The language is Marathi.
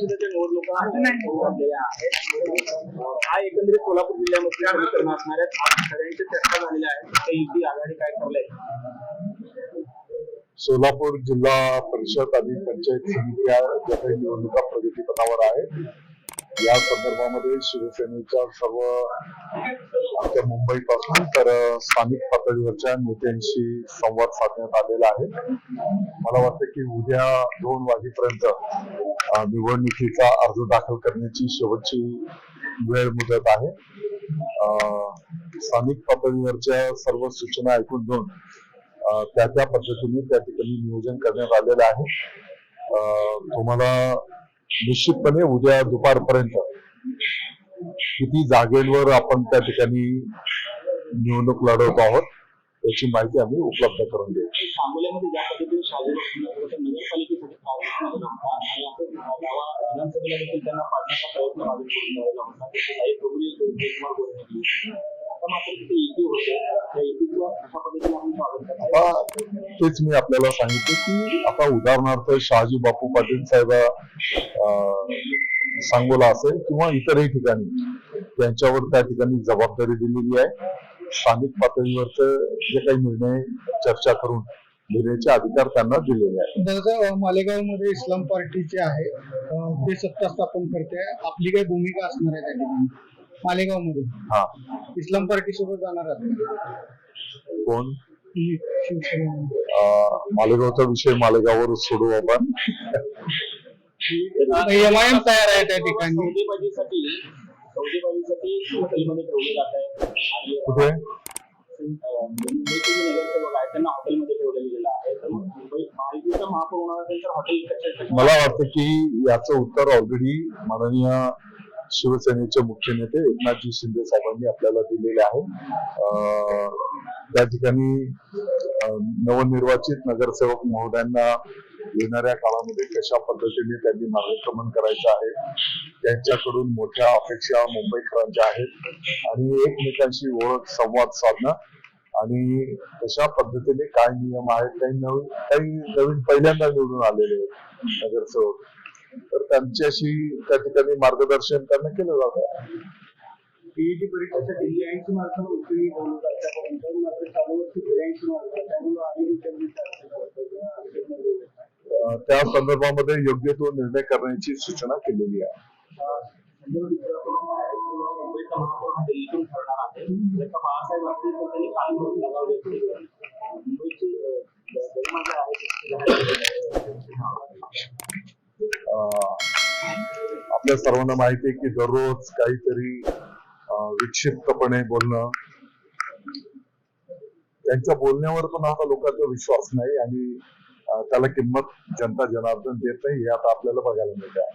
परिषदेच्या निवडणुका झालेल्या आहेत. हा एकंदरीत सोलापूर जिल्ह्यामध्ये समीकरण असणार आहेत. आज सगळ्यांची चर्चा झालेल्या आहे. युती आघाडी काय ठरलंय? सोलापूर जिल्हा परिषद आणि पंचायत समित्या ज्या काही निवडणुका प्रगतीपथावर आहेत, या संदर्भामध्ये शिवसेनेच्या सर्व आमच्या मुंबईपासून तर स्थानिक पातळीवरच्या नेत्यांशी संवाद साधण्यात आलेला आहे. मला वाटतं की उद्या 2 वाजेपर्यंत निवडणुकीचा अर्ज दाखल करण्याची शेवटची वेळ मुदत आहे. स्थानिक पातळीवरच्या सर्व सूचना ऐकून घेऊन त्या पद्धतीने त्या ठिकाणी नियोजन करण्यात आलेलं आहे. तुम्हाला निश्चितपणे उद्या दुपारपर्यंत किती जागेवर आपण त्या ठिकाणी निवडणूक लढवत आहोत याची माहिती आम्ही उपलब्ध करून देऊ. सांगोल्यामध्ये ज्या पद्धतीने नगरपालिकेसाठी विधानसभेला देखील त्यांना पाडण्याचा प्रयत्न तेच मी आपल्याला सांगितलं की आता उदाहरणार्थ शहाजी बापू पाटील साहेब सांगोला असेल किंवा इतरही ठिकाणी त्यांच्यावर त्या ठिकाणी जबाबदारी दिलेली आहे. स्थानिक पातळीवरच जे काही निर्णय चर्चा करून घेण्याचे अधिकार त्यांना दिलेले आहेत. मालेगाव मध्ये इस्लाम पार्टीचे आहे ते सत्ता स्थापन करते, आपली काही भूमिका असणार आहे त्या ठिकाणी मालेगाव मध्ये? हा, इस्लाम पार्टी सोबत जाणार आहे कोण? शिवसेना. मालेगावचा विषय मालेगाववर सोडू आपण. एमआयएम तयार आहे त्या ठिकाणी. सौदेबाजीसाठी हॉटेलमध्ये ठेवले जात आहे. कुठे? मुंबईचे नगरसेवक आहेत त्यांना हॉटेलमध्ये ठेवलं गेलेलं आहे. तर मुंबई महायुतीचा महापौर होणार असेल तर हॉटेल. मला वाटतं की याचं उत्तर ऑलरेडी माननीय शिवसेनेचे मुख्य नेते एकनाथजी शिंदे साहेबांनी आपल्याला दिलेले आहे. त्या ठिकाणी नवनिर्वाचित नगरसेवक महोदयांना येणाऱ्या काळामध्ये कशा पद्धतीने त्यांनी मार्गक्रमण करायचं आहे, त्यांच्याकडून मोठ्या अपेक्षा मुंबईकरांच्या आहेत आणि एकमेकांशी ओळख संवाद साधणं आणि कशा पद्धतीने काय नियम आहेत, काही नवीन पहिल्यांदा निवडून आलेले नगरसेवक, तर त्यांच्याशी त्या ठिकाणी मार्गदर्शन करणं केलं जातं. पीईटी परीक्षेच्या 83 मार्कांवर उत्तीर्ण होऊन त्याच्यानंतर मात्र चालू वर्षी 83 मार्क त्यामुळे त्या संदर्भामध्ये योग्य तो निर्णय करण्याची सूचना केलेली आहे. मुंबईचा महापौर हा दिल्लीतून ठरणार आहे. जसं बाळासाहेब असतील तर त्यांनी कानून लगावले. मुंबईची आपल्या सर्वांना माहिती आहे की दररोज काहीतरी विक्षिप्तपणे बोलणं, त्यांच्या बोलण्यावर पण आता लोकांचा विश्वास नाही आणि त्याला किंमत जनता जनार्दन देत नाही हे आता आपल्याला बघायला मिळत आहे.